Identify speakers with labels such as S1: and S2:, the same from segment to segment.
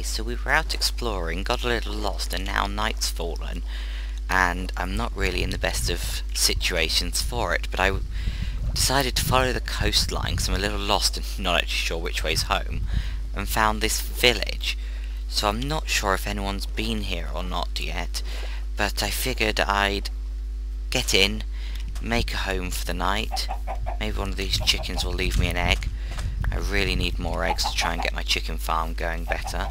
S1: so we were out exploring, got a little lost, and now night's fallen, and I'm not really in the best of situations for it, but I decided to follow the coastline because I'm a little lost and not actually sure which way's home, and found this village. So I'm not sure if anyone's been here or not yet, but I figured I'd get in, make a home for the night. Maybe one of these chickens will leave me an egg. I really need more eggs to try and get my chicken farm going better.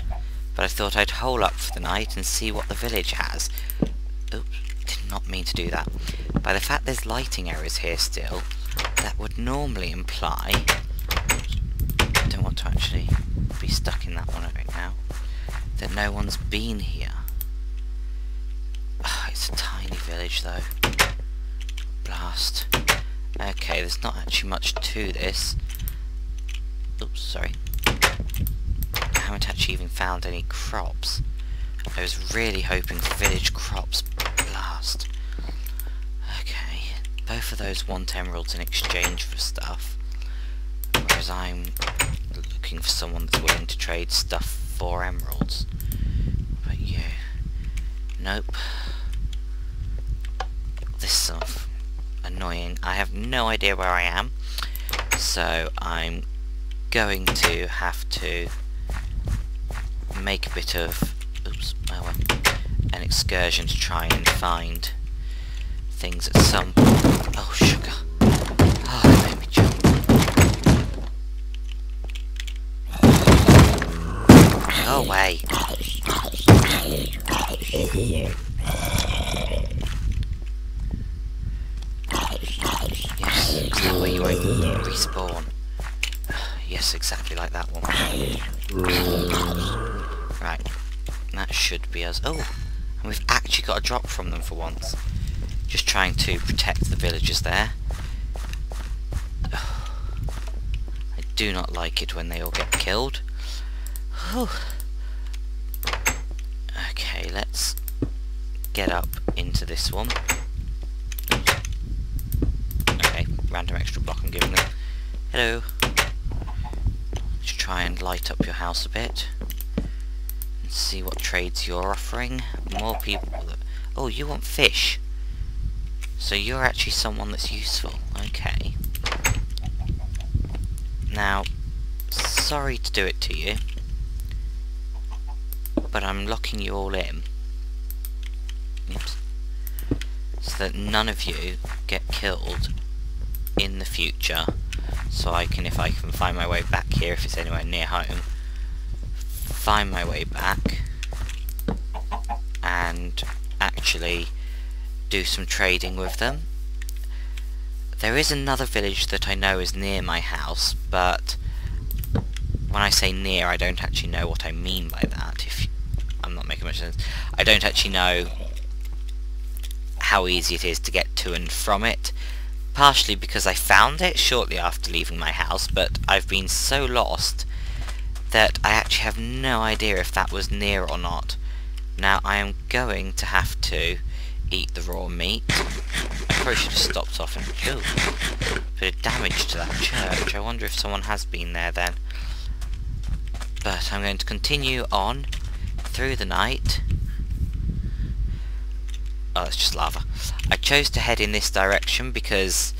S1: But I thought I'd hole up for the night and see what the village has. Oops, did not mean to do that. By the fact there's lighting errors here still, that would normally imply... I don't want to actually be stuck in that one right now. That no one's been here. Oh, it's a tiny village though. Blast. Okay, there's not actually much to this. Oops, sorry. I haven't actually even found any crops. I was really hoping for village crops. Blast. Okay, both of those want emeralds in exchange for stuff. Whereas I'm looking for someone that's willing to trade stuff for emeralds. But you... Nope. This stuff. Annoying. I have no idea where I am. So I'm going to have to make a bit of an excursion to try and find things at some point. Oh, sugar. Oh, that made me jump. Go away. Yes, that way you won't respawn. Yes, exactly like that one. Right, that should be us. Oh, and we've actually got a drop from them for once. Just trying to protect the villagers there. I do not like it when they all get killed. Okay, let's get up into this one. Okay, random extra block I'm giving them. Hello. Let's try and light up your house a bit. And see what trades you're offering. More people that... Oh, you want fish. So you're actually someone that's useful. Okay. Now, sorry to do it to you, but I'm locking you all in. Oops. So that none of you get killed in the future. So I can, if I can find my way back here, if it's anywhere near home, find my way back and actually do some trading with them. There is another village that I know is near my house, but when I say near, I don't actually know what I mean by that. If I'm not making much sense. I don't actually know how easy it is to get to and from it. Partially because I found it shortly after leaving my house, but I've been so lost that I actually have no idea if that was near or not. Now I am going to have to eat the raw meat. I probably should have stopped off and... Ooh, bit of damage to that church. I wonder if someone has been there then. But I'm going to continue on through the night. Oh, it's just lava. I chose to head in this direction because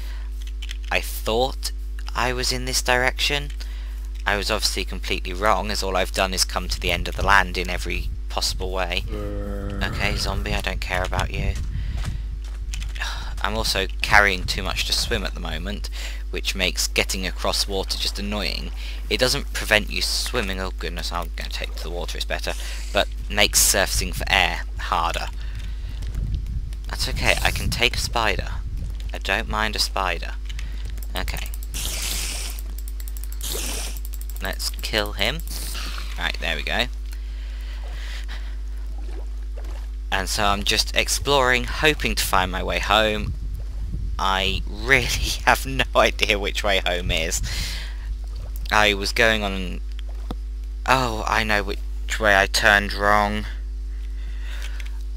S1: I thought I was in this direction. I was obviously completely wrong, as all I've done is come to the end of the land in every possible way. Okay, zombie, I don't care about you. I'm also carrying too much to swim at the moment, which makes getting across water just annoying. It doesn't prevent you swimming, oh goodness, I'm going to take to the water, it's better, but makes surfacing for air harder. That's okay, I can take a spider. I don't mind a spider. Okay. Let's kill him. Right, there we go. And so I'm just exploring, hoping to find my way home. I really have no idea which way home is. I was going on... Oh, I know which way I turned wrong.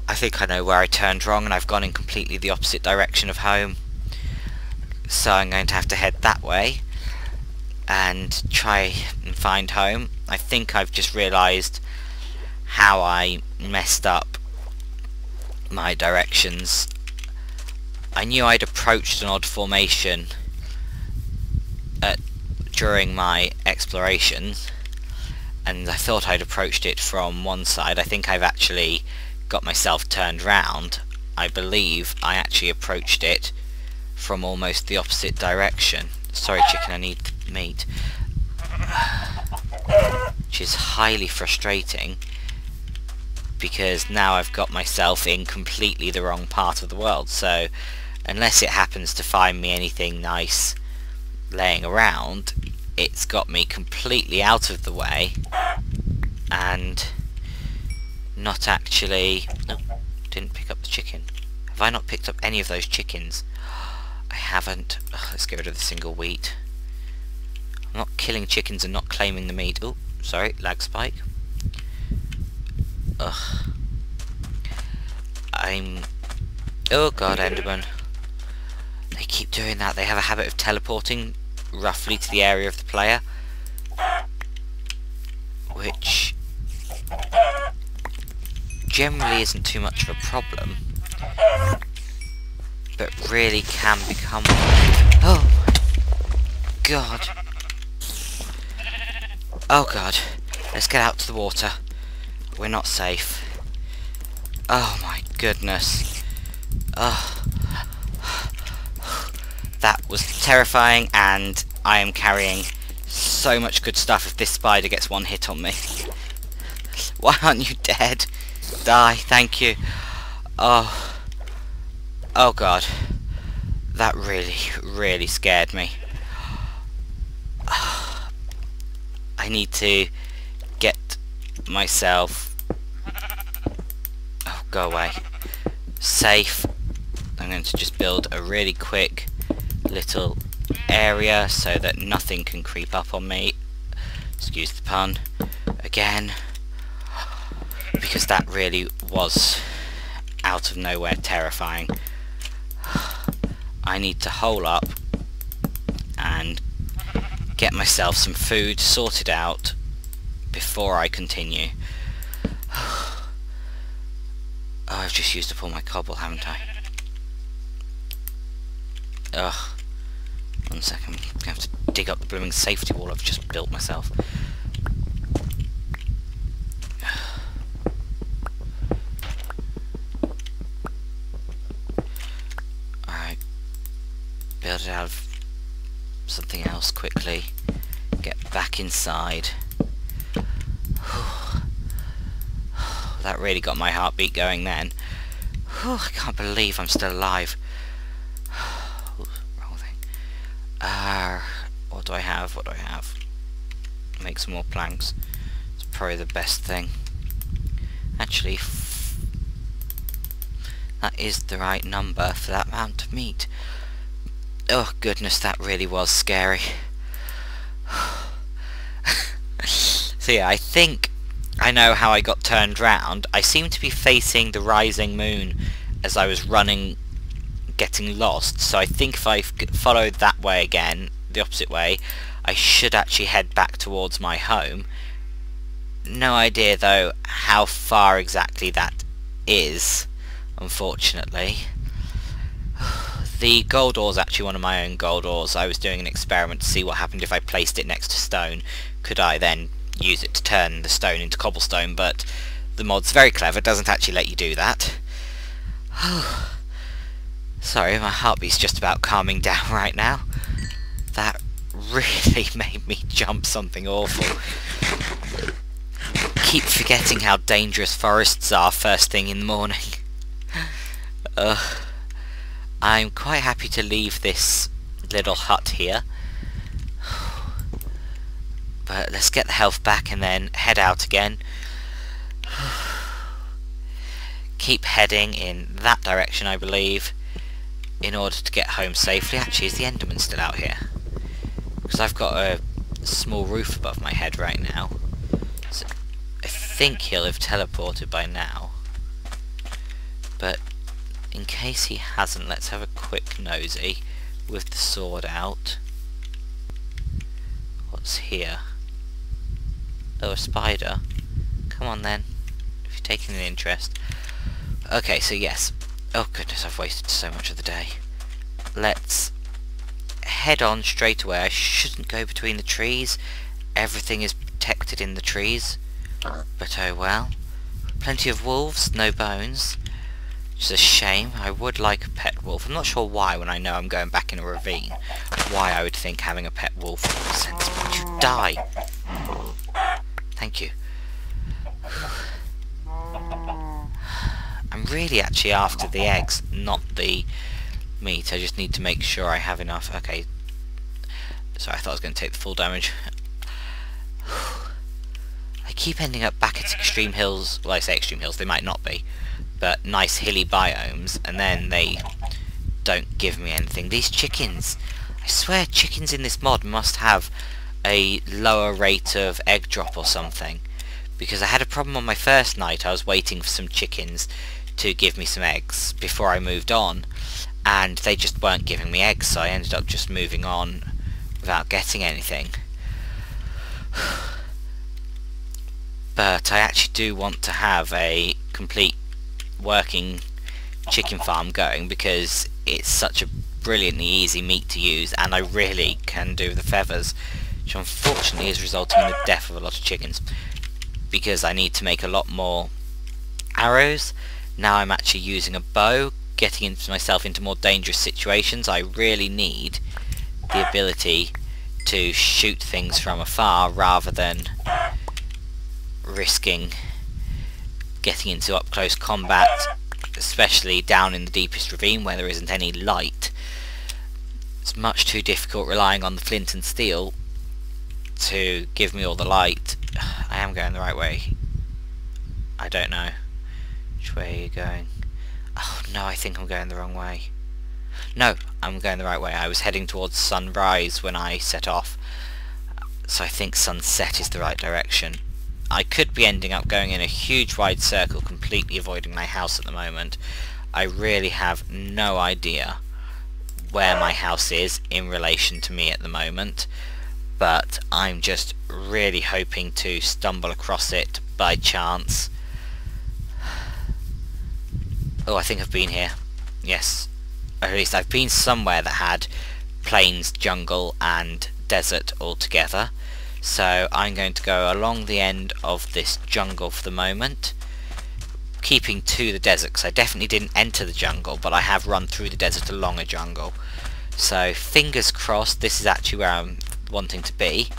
S1: I think I know where I turned wrong, and I've gone in completely the opposite direction of home. So I'm going to have to head that way and try and find home. I think I've just realised how I messed up my directions. I knew I'd approached an odd formation during my explorations, and I thought I'd approached it from one side. I think I've actually got myself turned round. I believe I actually approached it from almost the opposite direction. Sorry chicken, I need meat. Which is highly frustrating, because now I've got myself in completely the wrong part of the world. So unless it happens to find me anything nice laying around, it's got me completely out of the way and not actually... No, didn't pick up the chicken. Have I not picked up any of those chickens? I haven't. Ugh, let's get rid of the single wheat. I'm not killing chickens and not claiming the meat. Oh, sorry, lag spike. Ugh. Oh god, Enderman. They keep doing that. They have a habit of teleporting roughly to the area of the player, which generally isn't too much of a problem, but really can become... Oh my god. Oh god. Let's get out to the water. We're not safe. Oh my goodness. Oh. That was terrifying, and I am carrying so much good stuff if this spider gets one hit on me. Why aren't you dead? Die, thank you. Oh. Oh god. That really, really scared me. I need to get myself... Oh, go away. Safe. I'm going to just build a really quick little area so that nothing can creep up on me. Excuse the pun. Again. Because that really was out of nowhere terrifying. I need to hole up and get myself some food sorted out before I continue. Oh, I've just used up all my cobble, haven't I? Ugh. 1 second. I'm gonna have to dig up the blooming safety wall I've just built myself. Alright. Build it out of something else quickly. Get back inside. That really got my heartbeat going then. I can't believe I'm still alive. Wrong thing. What do I have? What do I have? Make some more planks. It's probably the best thing. Actually, that is the right number for that amount of meat. Oh goodness, that really was scary. So yeah, I think I know how I got turned round. I seem to be facing the rising moon as I was running, getting lost. So I think if I followed that way again, the opposite way, I should actually head back towards my home. No idea though how far exactly that is, unfortunately. The gold ore is actually one of my own gold ores. I was doing an experiment to see what happened if I placed it next to stone. Could I then use it to turn the stone into cobblestone? But the mod's very clever, doesn't actually let you do that. Sorry, my heartbeat's just about calming down right now. That really made me jump something awful. Keep forgetting how dangerous forests are first thing in the morning. I'm quite happy to leave this little hut here. But let's get the health back and then head out again. Keep heading in that direction, I believe, in order to get home safely. Actually, is the Enderman still out here? Because I've got a small roof above my head right now. So I think he'll have teleported by now. But in case he hasn't, let's have a quick nosy with the sword out. What's here? Oh, a spider. Come on then. taking an interest. Okay, so yes. Oh goodness, I've wasted so much of the day. Let's head on straight away. I shouldn't go between the trees. Everything is protected in the trees. But oh well. Plenty of wolves, no bones. Which is a shame. I would like a pet wolf. I'm not sure why, when I know I'm going back in a ravine, why I would think having a pet wolf would make sense. Would you die? Thank you. I'm really actually after the eggs, not the meat. I just need to make sure I have enough. Okay. Sorry, I thought I was going to take the full damage. I keep ending up back at extreme hills. Well, I say extreme hills, they might not be. But nice hilly biomes, and then they don't give me anything. These chickens, I swear chickens in this mod must have a lower rate of egg drop or something. Because I had a problem on my first night. I was waiting for some chickens to give me some eggs before I moved on, and they just weren't giving me eggs, so I ended up just moving on without getting anything. But I actually do want to have a complete working chicken farm going, because it's such a brilliantly easy meat to use, and I really can do the feathers, which unfortunately is resulting in the death of a lot of chickens, because I need to make a lot more arrows. Now I'm actually using a bow, getting myself into more dangerous situations. I really need the ability to shoot things from afar rather than risking getting into up close combat, especially down in the deepest ravine where there isn't any light. It's much too difficult relying on the flint and steel to give me all the light. I am going the right way. I don't know. Which way are you going? Oh no, I think I'm going the wrong way. No, I'm going the right way. I was heading towards sunrise when I set off, so I think sunset is the right direction. I could be ending up going in a huge wide circle, completely avoiding my house at the moment. I really have no idea where my house is in relation to me at the moment, but I'm just really hoping to stumble across it by chance. Oh, I think I've been here. Yes. Or at least I've been somewhere that had plains, jungle and desert all together. So I'm going to go along the end of this jungle for the moment, keeping to the desert, because I definitely didn't enter the jungle, but I have run through the desert along a jungle. So fingers crossed this is actually where I'm wanting to be.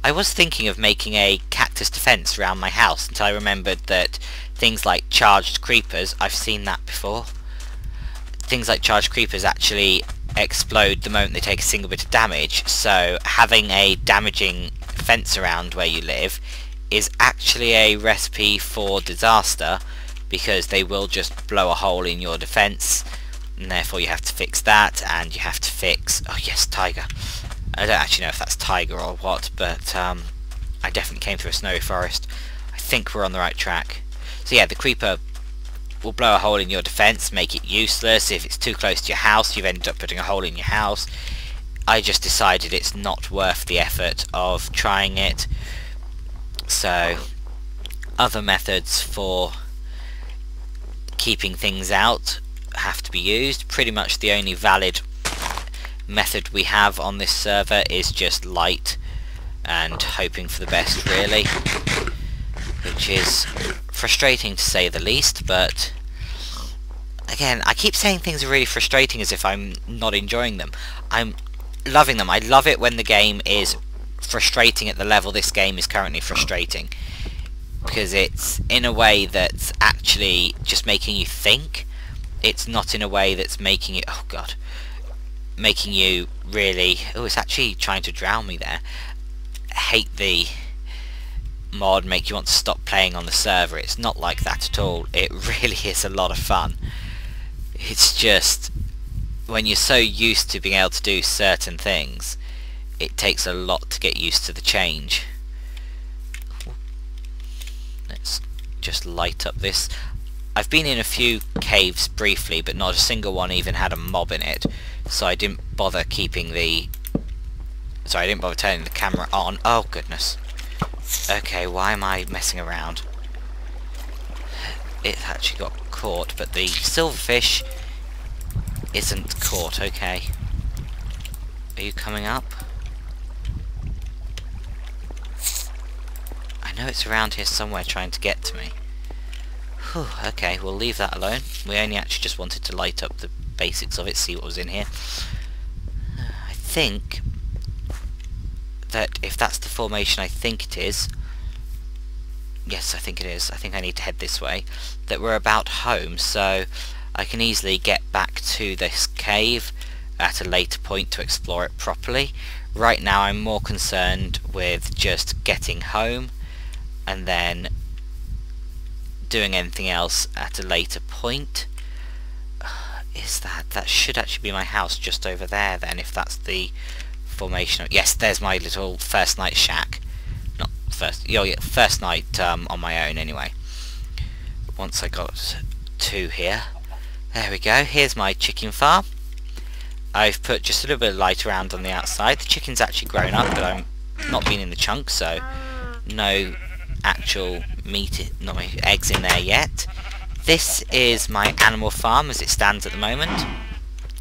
S1: I was thinking of making a cactus defense around my house until I remembered that things like charged creepers, I've seen that before. Things like charged creepers actually explode the moment they take a single bit of damage, so having a damaging fence around where you live is actually a recipe for disaster, because they will just blow a hole in your defense, and therefore you have to fix that, and you have to fix... oh yes, tiger. I don't actually know if that's tiger or what, but I definitely came through a snowy forest. I think we're on the right track. So yeah, the creeper will blow a hole in your defense, make it useless. If it's too close to your house, you've ended up putting a hole in your house. I just decided it's not worth the effort of trying it. So other methods for keeping things out have to be used. Pretty much the only valid method we have on this server is just light and hoping for the best, really, which is frustrating to say the least. But again, I keep saying things are really frustrating as if I'm not enjoying them. I'm loving them. I love it when the game is frustrating at the level this game is currently frustrating, because it's in a way that's actually just making you think. It's not in a way that's making you, oh god, making you really, oh, it's actually trying to drown me there, hate the mod, make you want to stop playing on the server. It's not like that at all. It really is a lot of fun. It's just when you're so used to being able to do certain things, it takes a lot to get used to the change. Let's just light up this. I've been in a few caves briefly, but not a single one even had a mob in it, so I didn't bother keeping the... sorry, I didn't bother turning the camera on. Oh goodness. Okay, why am I messing around? it actually got caught, but the silverfish isn't caught. Okay. Are you coming up? I know it's around here somewhere trying to get to me. Whew, okay, we'll leave that alone. We only actually just wanted to light up the basics of it, see what was in here. I think that if that's the formation I think it is, yes, I think it is. I think I need to head this way. That we're about home, so I can easily get back to this cave at a later point to explore it properly. Right now I'm more concerned with just getting home and then doing anything else at a later point. Is that should actually be my house just over there then, if that's the formation. Yes, there's my little first night shack. Not first, oh yeah, first night on my own anyway. Once I got to here. There we go, here's my chicken farm. I've put just a little bit of light around on the outside. The chicken's actually grown up, but I'm not been in the chunk, so no actual meat, no eggs in there yet. This is my animal farm as it stands at the moment.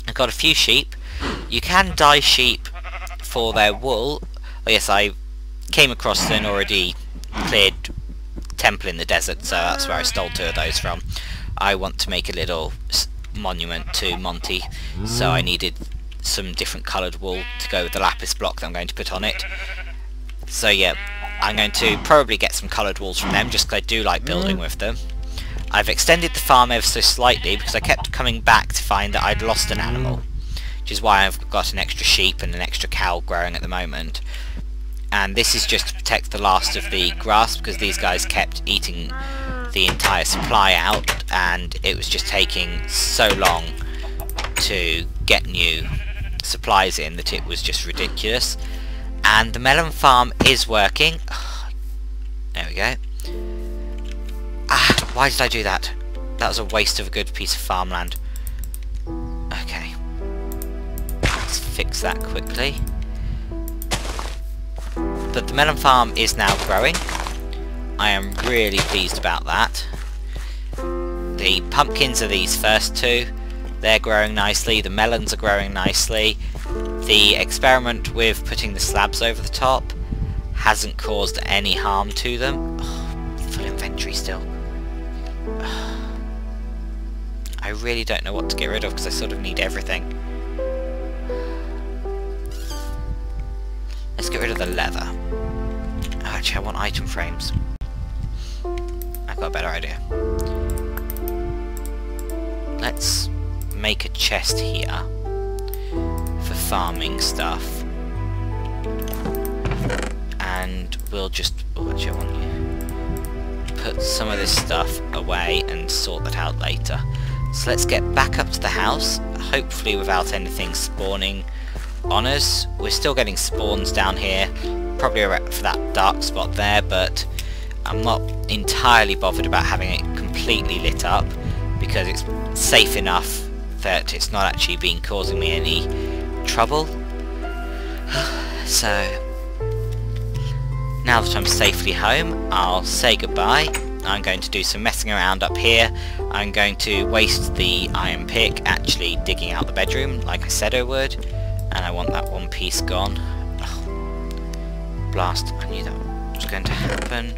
S1: I've got a few sheep. You can dye sheep for their wool. Oh yes, I came across an already cleared temple in the desert, so that's where I stole 2 of those from. I want to make a little monument to Monty, so I needed some different coloured wool to go with the lapis block that I'm going to put on it. So yeah, I'm going to probably get some coloured wools from them, just because I do like building with them. I've extended the farm ever so slightly because I kept coming back to find that I'd lost an animal, which is why I've got an extra sheep and an extra cow growing at the moment. And this is just to protect the last of the grass, because these guys kept eating the entire supply out, and it was just taking so long to get new supplies in that it was just ridiculous. And the melon farm is working. There we go. Ah, why did I do that? That was a waste of a good piece of farmland. Okay. Let's fix that quickly. But the melon farm is now growing. I am really pleased about that. The pumpkins are these first 2. They're growing nicely. The melons are growing nicely. The experiment with putting the slabs over the top hasn't caused any harm to them. Oh, full inventory still. I really don't know what to get rid of because I sort of need everything. Let's get rid of the leather. Oh, actually I want item frames. I've got a better idea. Let's make a chest here for farming stuff. And we'll just... oh, actually I want you... put some of this stuff away and sort that out later. So let's get back up to the house, hopefully without anything spawning on us. We're still getting spawns down here, probably for that dark spot there, but I'm not entirely bothered about having it completely lit up because it's safe enough that it's not actually been causing me any trouble. So now that I'm safely home, I'll say goodbye. I'm going to do some messing around up here. I'm going to waste the iron pick actually digging out the bedroom like I said I would, and I want that one piece gone. Oh, blast, I knew that was going to happen.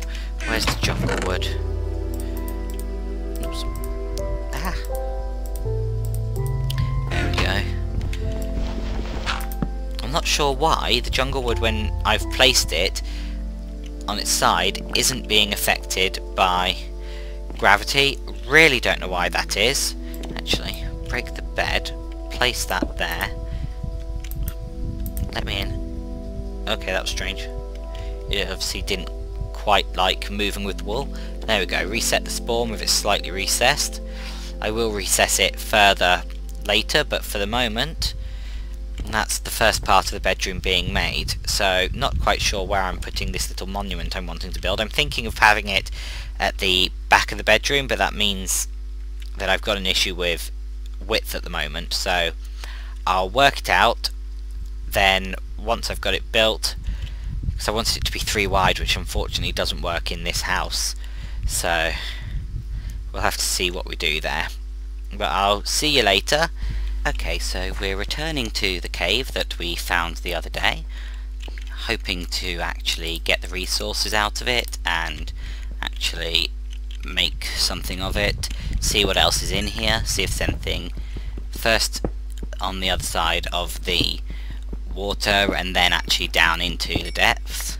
S1: Where's the jungle wood? Oops. Ah. There we go. I'm not sure why the jungle wood, when I've placed it on its side, isn't being affected by gravity. Really don't know why that is. Actually, break the bed, place that there. Let me in. Okay, that was strange. It obviously didn't quite like moving with wool. There we go, reset the spawn with it slightly recessed. I will recess it further later, but for the moment that's the first part of the bedroom being made. So not quite sure where I'm putting this little monument I'm wanting to build. I'm thinking of having it at the back of the bedroom, but that means that I've got an issue with width at the moment, so I'll work it out. Then once I've got it built, because I wanted it to be 3 wide, which unfortunately doesn't work in this house, so we'll have to see what we do there. But I'll see you later. Okay, so we're returning to the cave that we found the other day, hoping to actually get the resources out of it and actually make something of it, see what else is in here, see if there's anything first on the other side of the water and then actually down into the depths.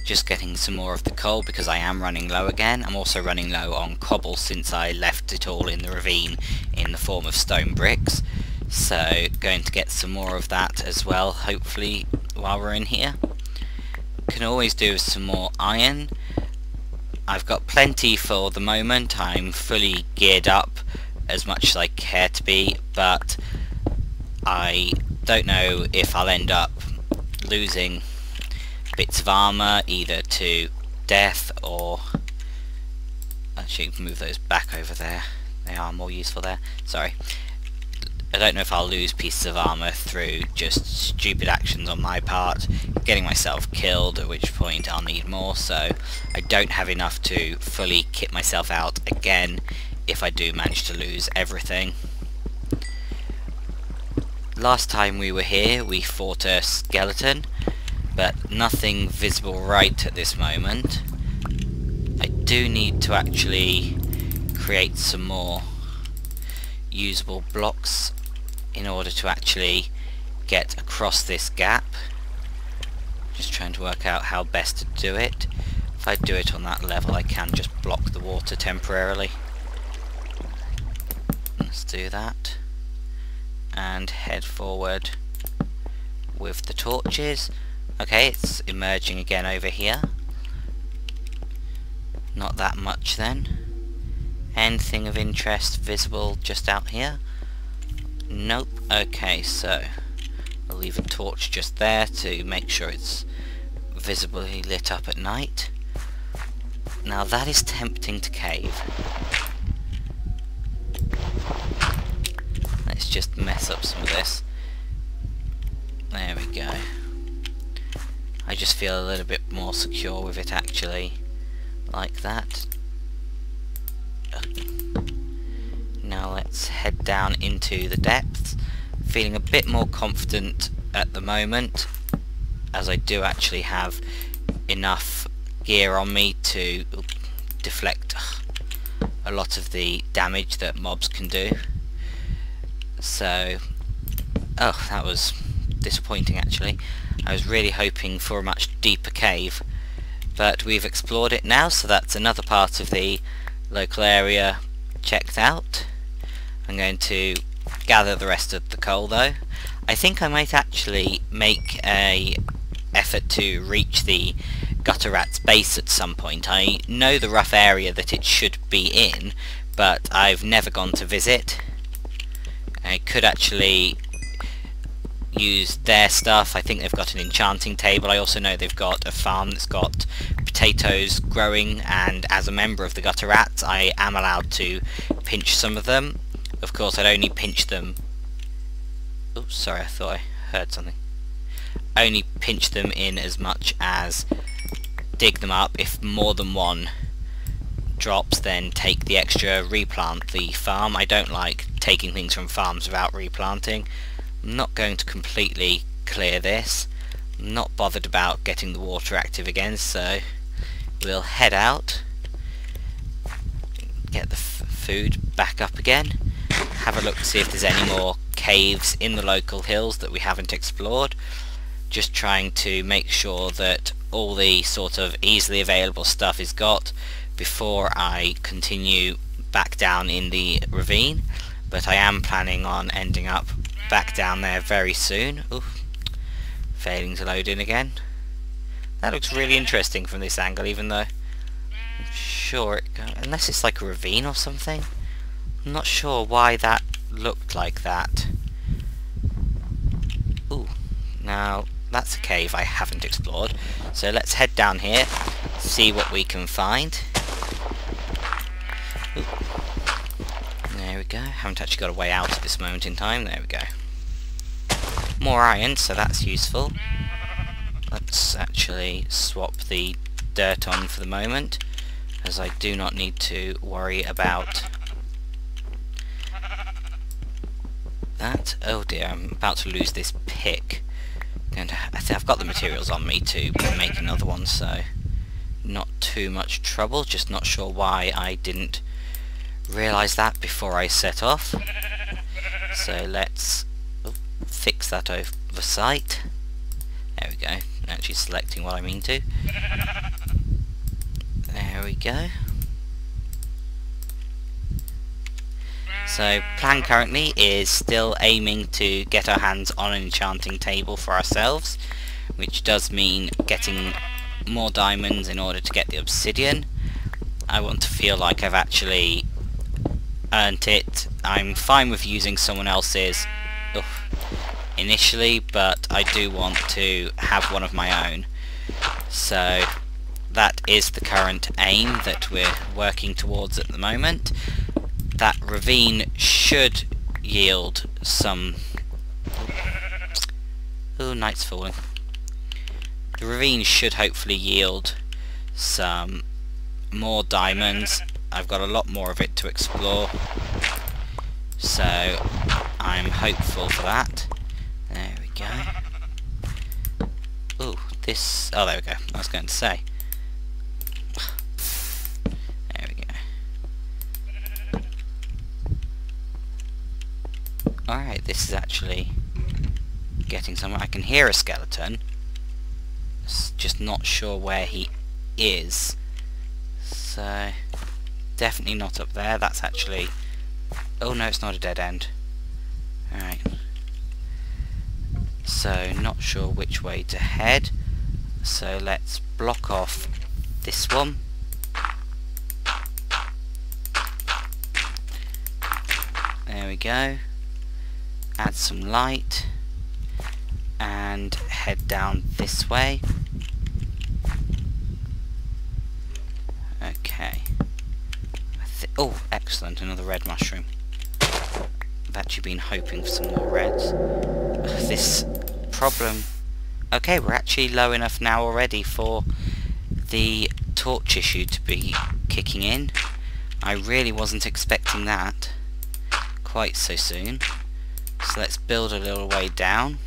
S1: Just getting some more of the coal because I am running low again. I'm also running low on cobble since I left it all in the ravine in the form of stone bricks, so going to get some more of that as well, hopefully, while we're in here. Can always do with some more iron. I've got plenty for the moment. I'm fully geared up as much as I care to be, but I don't know if I'll end up losing bits of armour either to death or... Actually move those back over there, they are more useful there, sorry. I don't know if I'll lose pieces of armour through just stupid actions on my part, getting myself killed, at which point I'll need more, so I don't have enough to fully kit myself out again if I do manage to lose everything. Last time we were here we fought a skeleton, but nothing visible right at this moment. I do need to actually create some more usable blocks in order to actually get across this gap. Just trying to work out how best to do it. If I do it on that level I can just block the water temporarily. Let's do that and head forward with the torches. Okay, it's emerging again over here. Not that much then. Anything of interest visible just out here? Nope. Okay, so I'll leave a torch just there to make sure it's visibly lit up at night. Now that is tempting to cave. Let's just mess up some of this. There we go. I just feel a little bit more secure with it actually, like that. Now let's head down into the depths, feeling a bit more confident at the moment, as I do actually have enough gear on me to deflect a lot of the damage that mobs can do. So, oh, that was disappointing actually. I was really hoping for a much deeper cave, but we've explored it now, so that's another part of the local area checked out. I'm going to gather the rest of the coal though. I think I might actually make a effort to reach the gutter rat's base at some point. I know the rough area that it should be in, but I've never gone to visit. I could actually use their stuff. I think they've got an enchanting table. I also know they've got a farm that's got potatoes growing, and as a member of the gutter rats I am allowed to pinch some of them. Of course I'd only pinch them... Oops, sorry, I thought I heard something. Only pinch them in as much as dig them up. If more than one drops, then take the extra, replant the farm. I don't like taking things from farms without replanting. I'm not going to completely clear this. I'm not bothered about getting the water active again, so we'll head out, get the food back up again, have a look to see if there's any more caves in the local hills that we haven't explored. Just trying to make sure that all the sort of easily available stuff is got before I continue back down in the ravine, but I am planning on ending up back down there very soon. Oof, failing to load in again. That looks really interesting from this angle, even though I'm sure it unless it's like a ravine or something. I'm not sure why that looked like that. Ooh, now that's a cave I haven't explored, so let's head down here, see what we can find. Ooh. There we go. Haven't actually got a way out at this moment in time. There we go. More iron, so that's useful. Let's actually swap the dirt on for the moment. as I do not need to worry about that. Oh dear, I'm about to lose this pick. I think I've got the materials on me to make another one, so not too much trouble. Just not sure why I didn't realise that before I set off. So let's fix that oversight. There we go. Actually selecting what I mean to. There we go. So plan currently is still aiming to get our hands on an enchanting table for ourselves, which does mean getting more diamonds in order to get the obsidian. I want to feel like I've actually earned it. I'm fine with using someone else's initially, but I do want to have one of my own. So that is the current aim that we're working towards at the moment. That ravine should yield some... Oh, night's falling. The ravine should hopefully yield some more diamonds. I've got a lot more of it to explore, so I'm hopeful for that. There we go. Oh, this... Oh, there we go. I was going to say. There we go. Alright, this is actually getting somewhere. I can hear a skeleton. Just not sure where he is. So, definitely not up there. That's actually... Oh no, it's not a dead end. Alright. So, not sure which way to head. So let's block off this one. There we go. Add some light. And head down this way. Okay. Oh, excellent, another red mushroom. I've actually been hoping for some more reds. This problem... Okay, we're actually low enough now already for the torch issue to be kicking in. I really wasn't expecting that quite so soon. So let's build a little way down.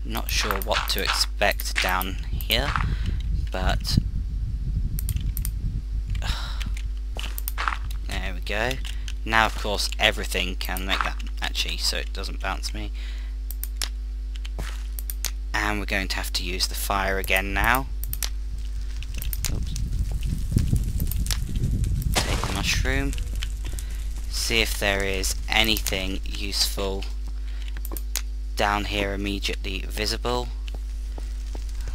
S1: Not sure what to expect down here, but there we go. Now of course everything can make that actually, so it doesn't bounce me. And we're going to have to use the fire again now. Oops. Take the mushroom. See if there is anything useful down here immediately visible.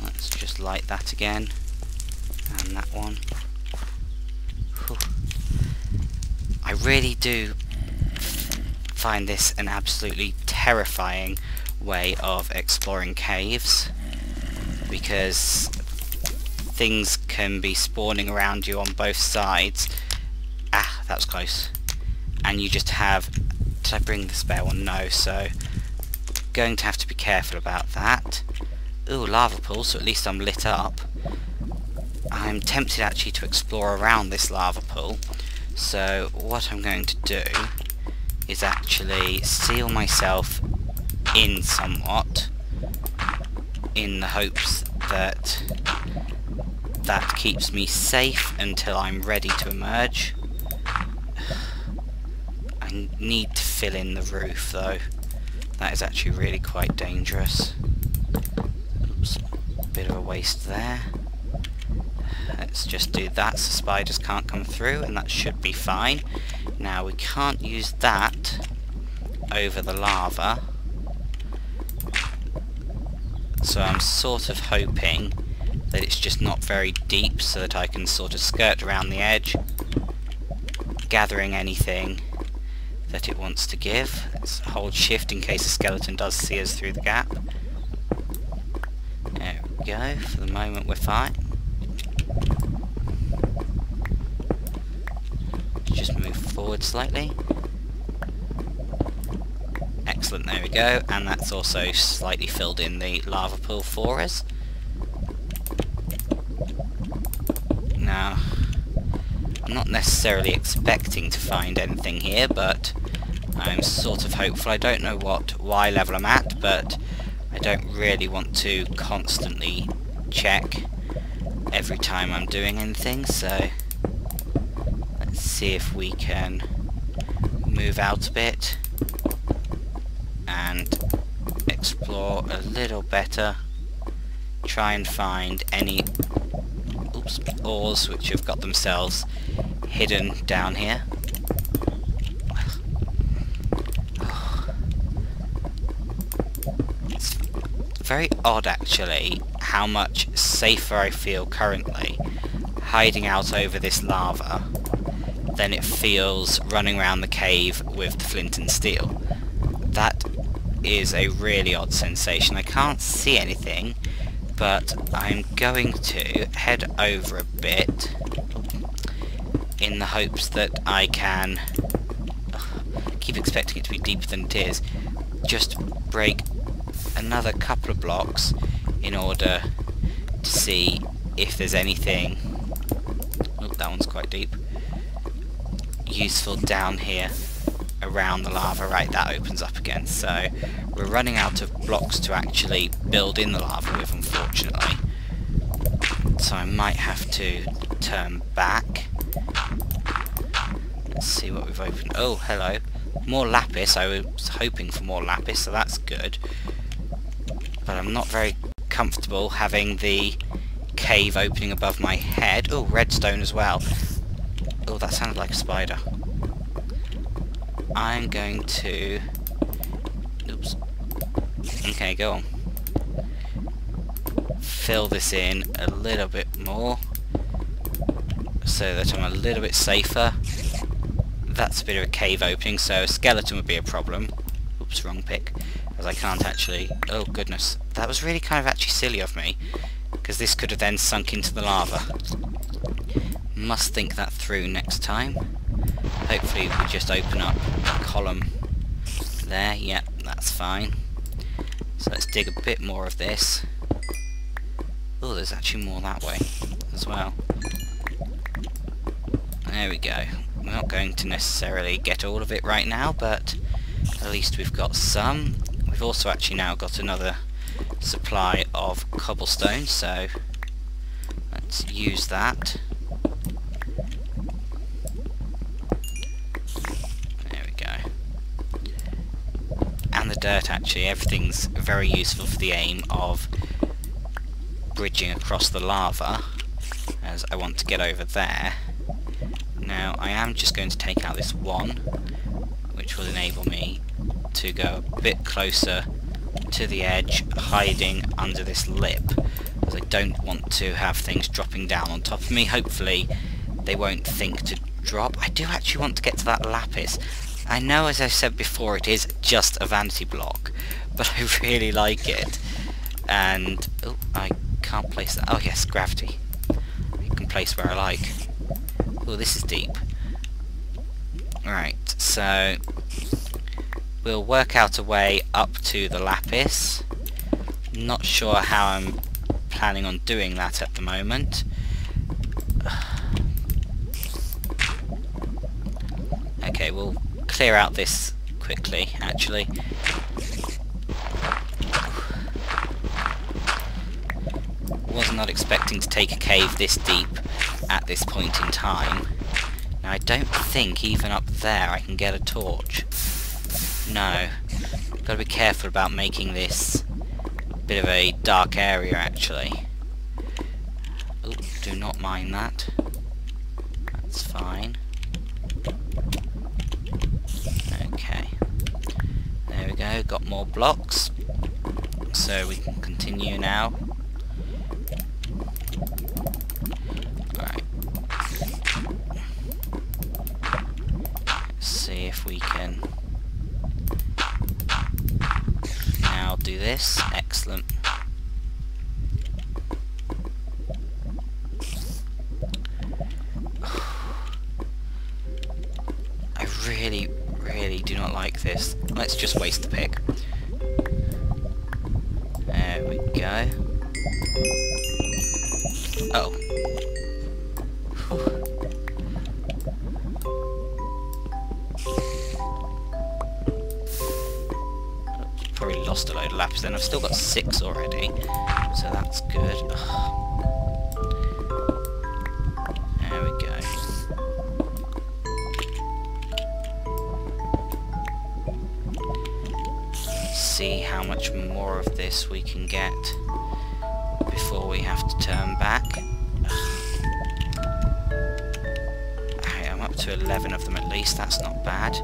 S1: Let's just light that again, and that one. Whew. I really do find this an absolutely terrifying way of exploring caves, because things can be spawning around you on both sides. Ah, that was close. And you just have... Did I bring the spare one? No, so going to have to be careful about that. Ooh, lava pool, so at least I'm lit up. I'm tempted actually to explore around this lava pool, so what I'm going to do is actually seal myself in somewhat, in the hopes that that keeps me safe until I'm ready to emerge. I need to fill in the roof though. That is actually really quite dangerous. Oops, bit of a waste there. Let's just do that so spiders can't come through, and that should be fine. Now we can't use that over the lava, so I'm sort of hoping that it's just not very deep, so that I can sort of skirt around the edge, gathering anything that it wants to give. Let's hold shift in case a skeleton does see us through the gap. There we go, for the moment we're fine. Just move forward slightly. Excellent, there we go, and that's also slightly filled in the lava pool for us. Now, I'm not necessarily expecting to find anything here, but I'm sort of hopeful. I don't know what Y level I'm at, but I don't really want to constantly check every time I'm doing anything, so let's see if we can move out a bit and explore a little better. Try and find any ores which have got themselves hidden down here. It's very odd actually how much safer I feel currently hiding out over this lava than it feels running around the cave with the flint and steel. That is a really odd sensation. I can't see anything, but I'm going to head over a bit in the hopes that I can keep expecting it to be deeper than it is. Just break another couple of blocks in order to see if there's anything, oh, that one's quite deep, useful down here around the lava. Right, that opens up again, so we're running out of blocks to actually build in the lava with, unfortunately, so I might have to turn back. Let's see what we've opened. Oh, hello, more lapis. I was hoping for more lapis, so that's good, but I'm not very comfortable having the cave opening above my head. Oh, redstone as well. Oh, that sounded like a spider. I'm going to... oops. Okay, go on. Fill this in a little bit more so that I'm a little bit safer. That's a bit of a cave opening, so a skeleton would be a problem. Oops, wrong pick. As I can't actually... oh goodness. That was really kind of actually silly of me, because this could have then sunk into the lava. Must think that through next time. Hopefully we just open up a column there. Yep, that's fine. So let's dig a bit more of this. Oh, there's actually more that way as well. There we go. We're not going to necessarily get all of it right now, but at least we've got some. We've also actually now got another supply of cobblestone, so let's use that. There we go. And the dirt, actually, everything's very useful for the aim of bridging across the lava, as I want to get over there. Now I am just going to take out this one, which will enable me to go a bit closer to the edge, hiding under this lip, as I don't want to have things dropping down on top of me. Hopefully they won't think to drop. I do actually want to get to that lapis. I know, as I said before, it is just a vanity block, but I really like it. And oh, I can't place that. Oh yes, gravity. I can place where I like. Oh, this is deep. Right, so we'll work out a way up to the lapis. Not sure how I'm planning on doing that at the moment. Okay, we'll clear out this quickly, actually. Was not expecting to take a cave this deep at this point in time. Now I don't think even up there I can get a torch. No. Gotta be careful about making this a bit of a dark area, actually. Oh, do not mind that. That's fine. Okay. There we go, got more blocks. So we can continue now. See if we can now do this. Excellent. I really do not like this. Let's just waste the pick. There we go. Oh. Probably lost a load of lapis then. I've still got 6 already, so that's good. There we go. Let's see how much more of this we can get before we have to turn back. Okay, I'm up to 11 of them at least, that's not bad.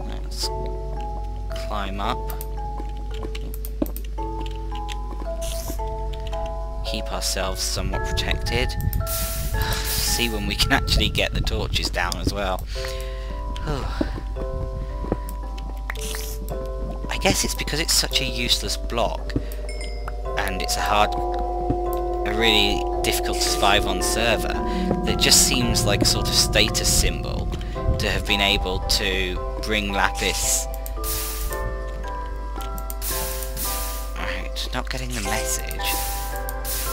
S1: Let's climb up. Keep ourselves somewhat protected. See when we can actually get the torches down as well. I guess it's because it's such a useless block and it's a really difficult to survive on server, that it just seems like a sort of status symbol to have been able to bring lapis. Alright, not getting the message,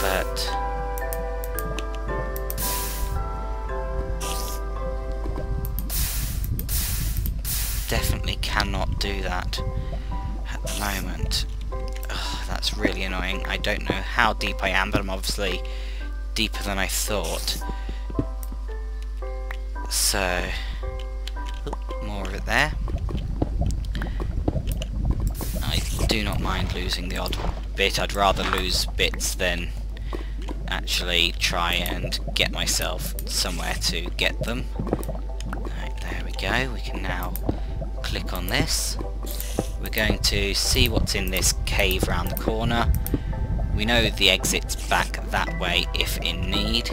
S1: but definitely cannot do that at the moment. Ugh, that's really annoying. I don't know how deep I am, but I'm obviously deeper than I thought. So, more of it there. I do not mind losing the odd bit. I'd rather lose bits than actually try and get myself somewhere to get them. Right, there we go. We can now click on this. We're going to see what's in this cave round the corner. We know the exit's back that way if in need.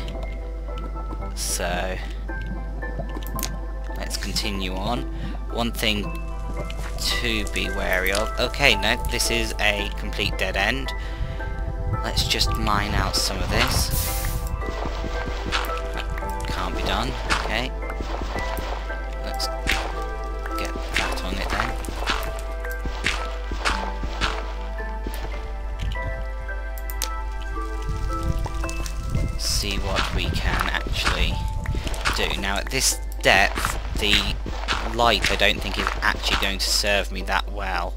S1: So let's continue on. One thing to be wary of. Okay, no, this is a complete dead end. Let's just mine out some of this. Can't be done. Okay. Let's get that on it then. See what we can actually do. Now at this depth, the light I don't think is actually going to serve me that well,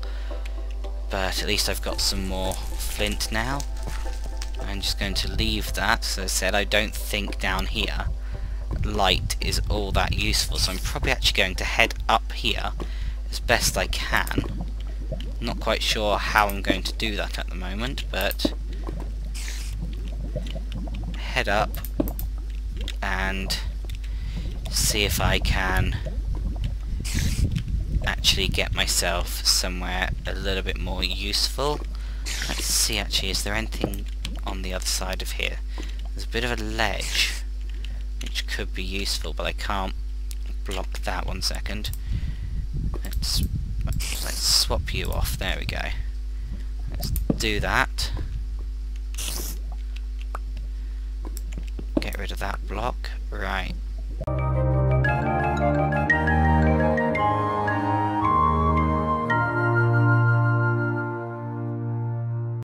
S1: but at least I've got some more flint now. I'm just going to leave that. As I said, I don't think down here light is all that useful, so I'm probably actually going to head up here as best I can. Not quite sure how I'm going to do that at the moment, but head up and see if I can actually get myself somewhere a little bit more useful. Let's see actually, is there anything on the other side of here? There's a bit of a ledge which could be useful, but I can't block that. 1 second. Let's swap you off. There we go. Let's do that. Get rid of that block. Right.